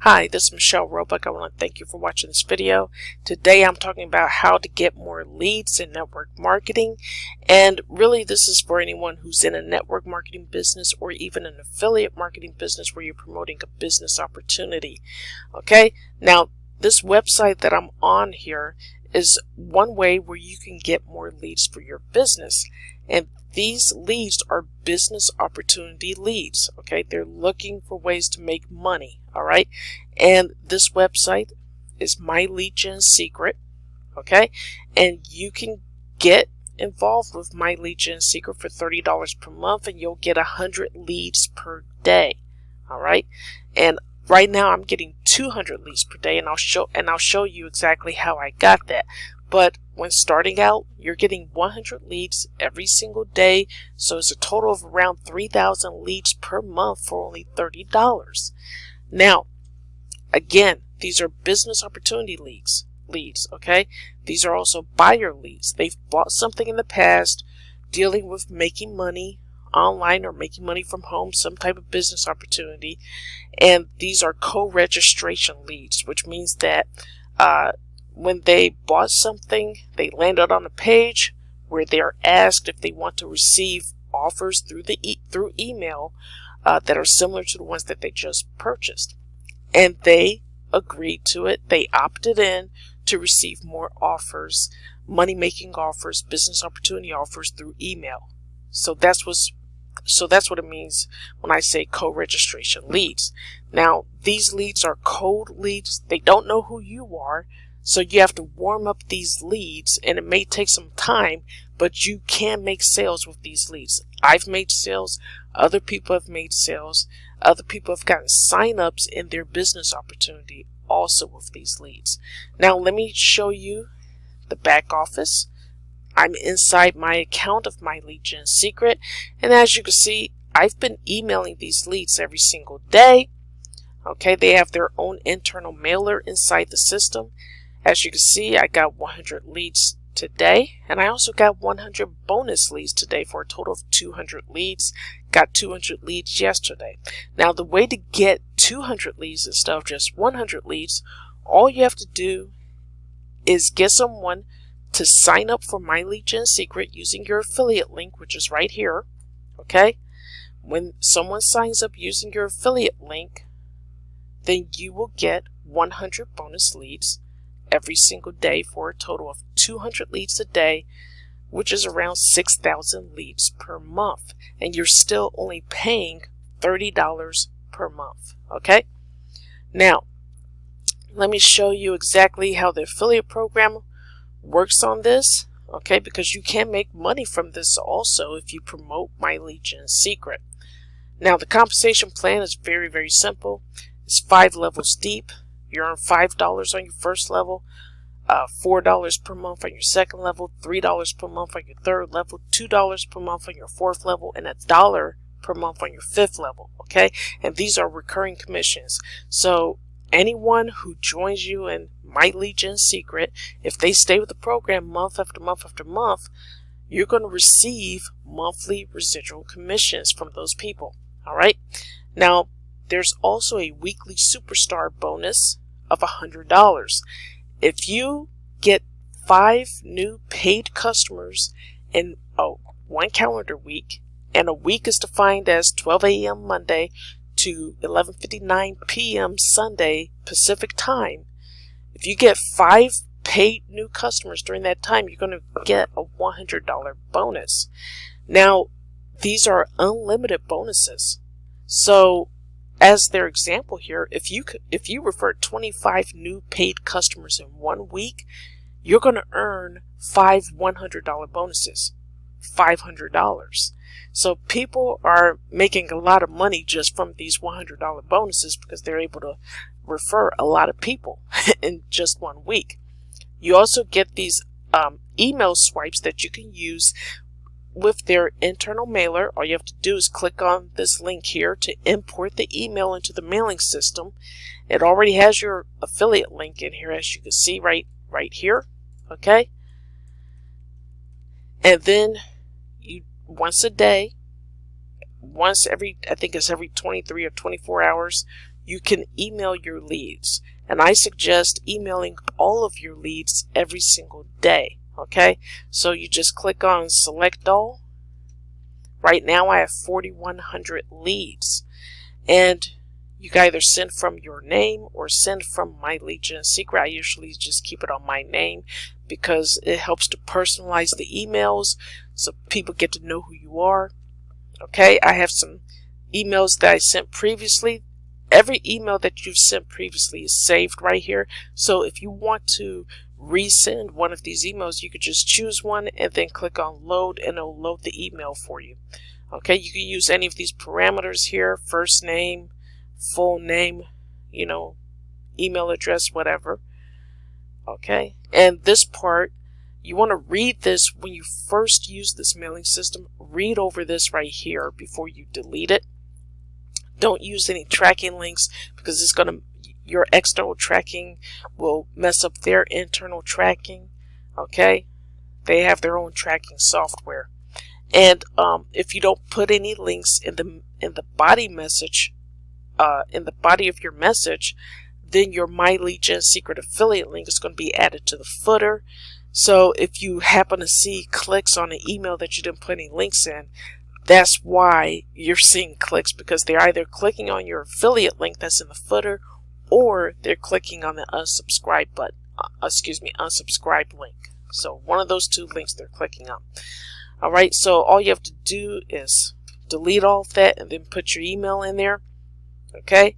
Hi, this is Michelle Roebuck. I want to thank you for watching this video. Today I'm talking about how to get more leads in network marketing. And really this is for anyone who's in a network marketing business or even an affiliate marketing business where you're promoting a business opportunity. Okay, now this website that I'm on here is one way where you can get more leads for your business. And these leads are business opportunity leads. Okay, they're looking for ways to make money. All right, and this website is My Lead Gen Secret. Okay, and you can get involved with My Lead Gen Secret for $30 per month, and you'll get 100 leads per day. All right, and right now I'm getting 200 leads per day, and I'll show you exactly how I got that. But when starting out, you're getting 100 leads every single day, so it's a total of around 3,000 leads per month for only $30. Now, again, these are business opportunity leads, okay? These are also buyer leads. They've bought something in the past, dealing with making money online or making money from home, some type of business opportunity. And these are co-registration leads, which means that when they bought something, they landed on a page where they're asked if they want to receive offers through email that are similar to the ones that they just purchased. And they agreed to it. They opted in to receive more offers, money-making offers, business opportunity offers through email. So that's what it means when I say co-registration leads. Now, these leads are cold leads. They don't know who you are. So you have to warm up these leads, and it may take some time, but you can make sales with these leads. I've made sales. Other people have made sales. Other people have gotten sign-ups in their business opportunity also with these leads. Now let me show you the back office. I'm inside my account of My Lead Gen Secret, and as you can see, I've been emailing these leads every single day. Okay, they have their own internal mailer inside the system. As you can see, I got 100 leads today, and I also got 100 bonus leads today for a total of 200 leads. Got 200 leads yesterday. Now, the way to get 200 leads instead of just 100 leads, all you have to do is get someone to sign up for My Lead Gen Secret using your affiliate link, which is right here. Okay? When someone signs up using your affiliate link, then you will get 100 bonus leads every single day for a total of 200 leads a day, which is around 6,000 leads per month. And you're still only paying $30 per month. Okay? Now, let me show you exactly how the affiliate program works on this. Okay? Because you can make money from this also if you promote My Lead Gen Secret. Now, the compensation plan is very, very simple. It's 5 levels deep. You earn $5 on your first level, $4 per month on your second level, $3 per month on your third level, $2 per month on your fourth level, and $1 per month on your fifth level. Okay, and these are recurring commissions. So anyone who joins you in My Lead Gen Secret, if they stay with the program month after month after month, you're going to receive monthly residual commissions from those people. All right. Now, there's also a weekly superstar bonus of $100. If you get 5 new paid customers in one calendar week, and a week is defined as 12 a.m. Monday to 11:59 p.m. Sunday Pacific time, if you get 5 paid new customers during that time, you're going to get a $100 bonus. Now, these are unlimited bonuses. So, as their example here, if you refer 25 new paid customers in 1 week, you're going to earn 5 $100 bonuses, $500. So people are making a lot of money just from these $100 bonuses because they're able to refer a lot of people in just 1 week. You also get these email swipes that you can use with their internal mailer. All you have to do is click on this link here to import the email into the mailing system. It already has your affiliate link in here, as you can see right here. Okay, and then you once a day, I think it's every 23 or 24 hours, you can email your leads. And I suggest emailing all of your leads every single day. Okay, so you just click on select all. Right now I have 4,100 leads, and you can either send from your name or send from My Lead Gen Secret. I usually just keep it on my name because it helps to personalize the emails so people get to know who you are. Okay, I have some emails that I sent previously. Every email that you've sent previously is saved right here. So if you want to resend one of these emails, you could just choose one and then click on load, and it'll load the email for you. Okay, you can use any of these parameters here: first name, full name, email address, whatever. Okay, and this part, you want to read this when you first use this mailing system. Read over this right here before you delete it. Don't use any tracking links, because your external tracking will mess up their internal tracking. Okay, they have their own tracking software. And if you don't put any links in the body message, in the body of your message, then your My Lead Gen Secret affiliate link is going to be added to the footer. So if you happen to see clicks on an email that you didn't put any links in, that's why you're seeing clicks, because they're either clicking on your affiliate link that's in the footer, or they're clicking on the unsubscribe button, unsubscribe link. So one of those two links they're clicking on. Alright, so all you have to do is delete all of that and then put your email in there. Okay,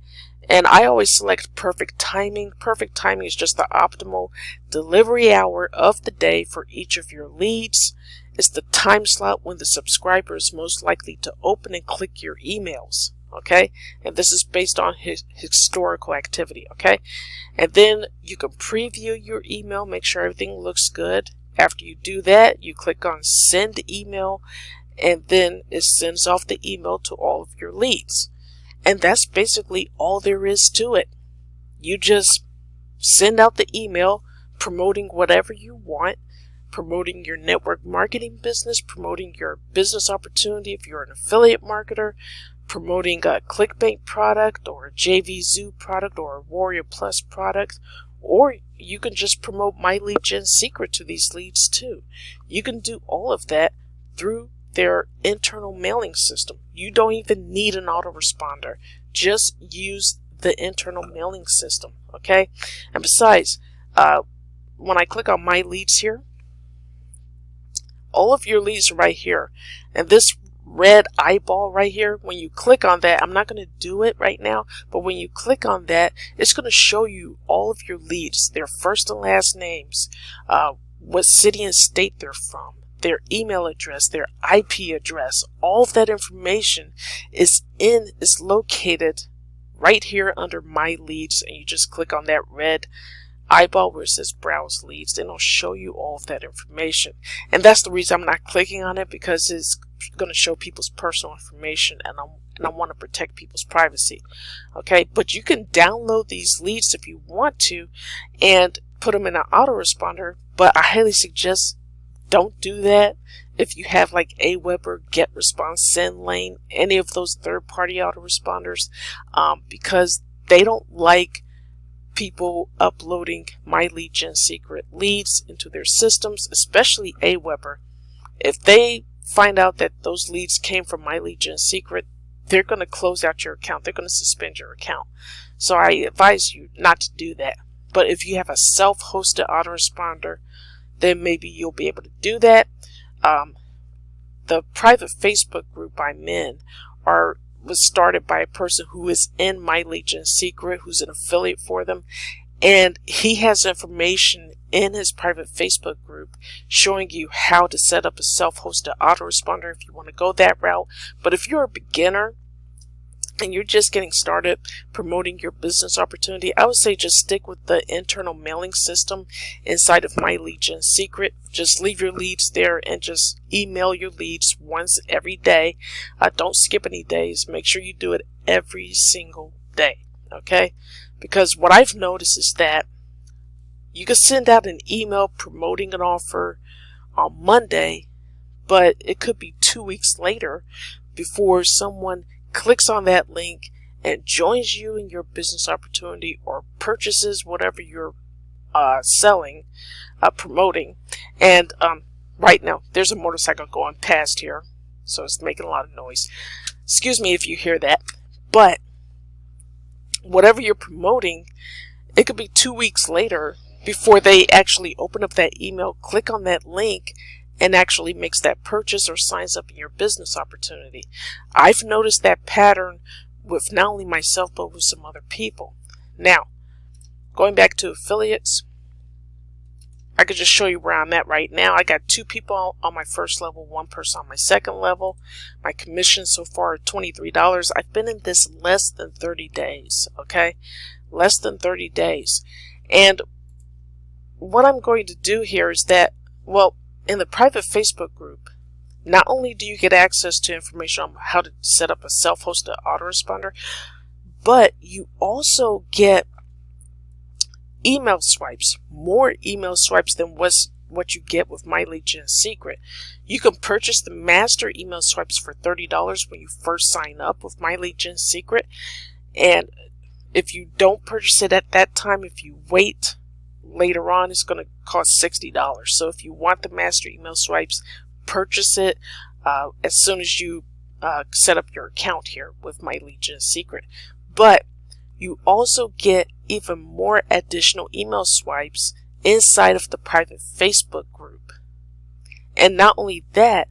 and I always select perfect timing. Perfect timing is just the optimal delivery hour of the day for each of your leads. It's the time slot when the subscriber is most likely to open and click your emails. Okay, and this is based on his historical activity. Okay, and then you can preview your email, make sure everything looks good. After you do that, you click on send email, and then it sends off the email to all of your leads. And that's basically all there is to it. You just send out the email promoting whatever you want, promoting your network marketing business, promoting your business opportunity if you're an affiliate marketer, promoting a ClickBank product or a JVZoo product or a Warrior Plus product, or you can just promote My Lead Gen Secret to these leads too. You can do all of that through their internal mailing system. You don't even need an autoresponder. Just use the internal mailing system. Okay, and besides, when I click on my leads here, all of your leads are right here, and this red eyeball right here, when you click on that, I'm not going to do it right now, but when you click on that, it's going to show you all of your leads, their first and last names, what city and state they're from, their email address, their IP address. All of that information is located right here under my leads, and you just click on that red eyeball where it says browse leads, and it'll show you all of that information. And that's the reason I'm not clicking on it, because it's going to show people's personal information, and I want to protect people's privacy. Okay, but you can download these leads if you want to and put them in an autoresponder, but I highly suggest don't do that. If you have like Aweber, GetResponse, SendLane, any of those third-party autoresponders, because they don't like people uploading My Lead Gen Secret leads into their systems, especially Aweber. If they find out that those leads came from My Lead Gen Secret, they're going to close out your account. They're going to suspend your account. So I advise you not to do that. But if you have a self-hosted autoresponder, then maybe you'll be able to do that. The private Facebook group I'm in was started by a person who is in My Lead Gen Secret, who's an affiliate for them, and he has information in his private Facebook group showing you how to set up a self-hosted autoresponder if you want to go that route. But if you're a beginner and you're just getting started promoting your business opportunity, I would say just stick with the internal mailing system inside of My Lead Gen Secret. Just leave your leads there and just email your leads once every day. Don't skip any days. Make sure you do it every single day. Okay? Because what I've noticed is that you can send out an email promoting an offer on Monday, but it could be 2 weeks later before someone clicks on that link and joins you in your business opportunity or purchases whatever you're selling, promoting. And right now there's a motorcycle going past here, so it's making a lot of noise. Excuse me if you hear that. But whatever you're promoting, it could be 2 weeks later before they actually open up that email, click on that link, and actually makes that purchase or signs up in your business opportunity. I've noticed that pattern with not only myself but with some other people. Now, going back to affiliates, I could just show you where I'm at right now. I got 2 people on my first level, 1 person on my second level. My commission so far are $23. I've been in this less than 30 days, okay? Less than 30 days. And what I'm going to do here is that, well, in the private Facebook group, not only do you get access to information on how to set up a self-hosted autoresponder, but you also get email swipes, more email swipes than what you get with My Lead Gen Secret. You can purchase the master email swipes for $30 when you first sign up with My Lead Gen Secret. And if you don't purchase it at that time, if you wait later on, it's going to cost $60. So if you want the master email swipes, purchase it as soon as you set up your account here with My Lead Gen Secret. But you also get even more additional email swipes inside of the private Facebook group. And not only that,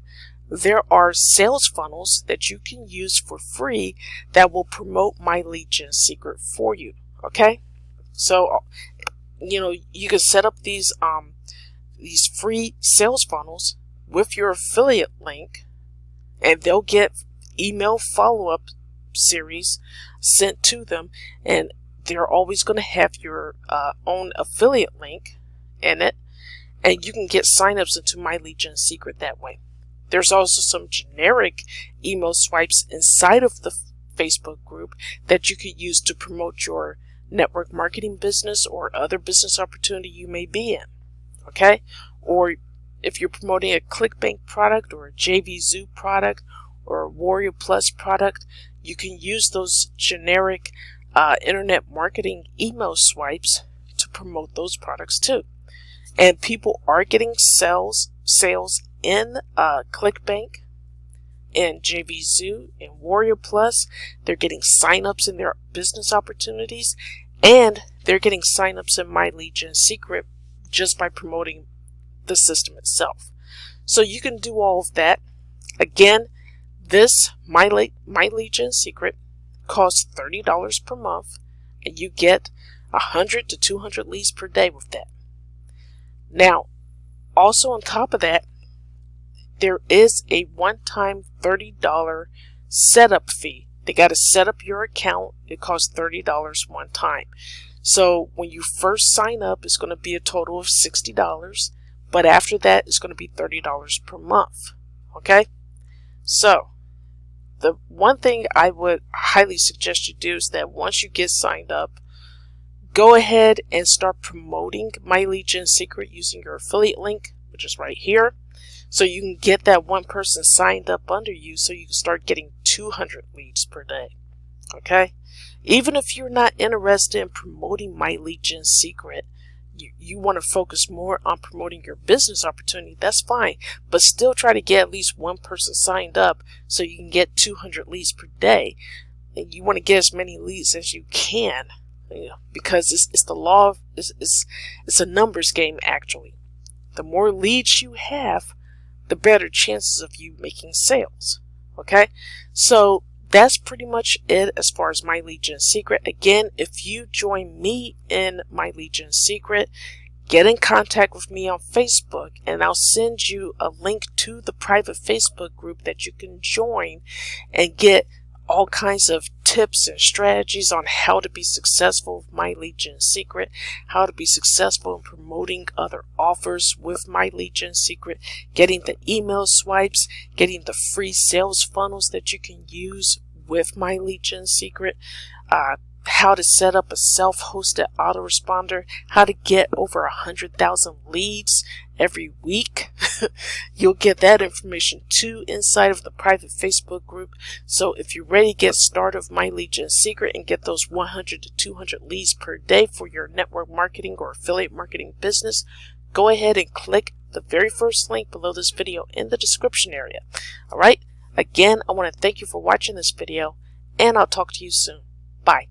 there are sales funnels that you can use for free that will promote My Lead Gen Secret for you. Okay? So, you know, you can set up these free sales funnels with your affiliate link, and they'll get email follow-up series sent to them, and they're always going to have your own affiliate link in it, and you can get signups into My Lead Gen Secret that way. There's also some generic email swipes inside of the Facebook group that you could use to promote your network marketing business or other business opportunity you may be in. Okay? Or if you're promoting a ClickBank product or a JVZoo product or a Warrior Plus product, you can use those generic internet marketing email swipes to promote those products too. And people are getting sales in ClickBank, in JVZoo, in Warrior Plus. They're getting signups in their business opportunities, and they're getting signups in My Lead Gen Secret just by promoting the system itself. So you can do all of that. Again, this My Lead Gen Secret costs $30 per month, and you get 100 to 200 leads per day with that. Now, also on top of that, there is a one-time $30 setup fee. They got to set up your account. It costs $30 one time. So when you first sign up, it's going to be a total of $60, but after that, it's going to be $30 per month. Okay? So, the one thing I would highly suggest you do is that once you get signed up, go ahead and start promoting My Lead Gen Secret using your affiliate link, which is right here, so you can get that one person signed up under you so you can start getting 200 leads per day. Okay? Even if you're not interested in promoting My Lead Gen Secret, you want to focus more on promoting your business opportunity, that's fine. But still try to get at least one person signed up so you can get 200 leads per day. And you want to get as many leads as you can, because it's the law of, it's a numbers game actually. The more leads you have, the better chances of you making sales. Okay? So that's pretty much it as far as My Lead Gen Secret. Again, if you join me in My Lead Gen Secret, get in contact with me on Facebook, and I'll send you a link to the private Facebook group that you can join and get all kinds of tips and strategies on how to be successful with My Lead Gen Secret, how to be successful in promoting other offers with My Lead Gen Secret, getting the email swipes, getting the free sales funnels that you can use with My Lead Gen Secret, how to set up a self-hosted autoresponder, how to get over 100,000 leads every week. You'll get that information too inside of the private Facebook group. So if you're ready to get started with My Lead Gen Secret and get those 100 to 200 leads per day for your network marketing or affiliate marketing business, go ahead and click the very first link below this video in the description area. Alright, again, I want to thank you for watching this video, and I'll talk to you soon. Bye.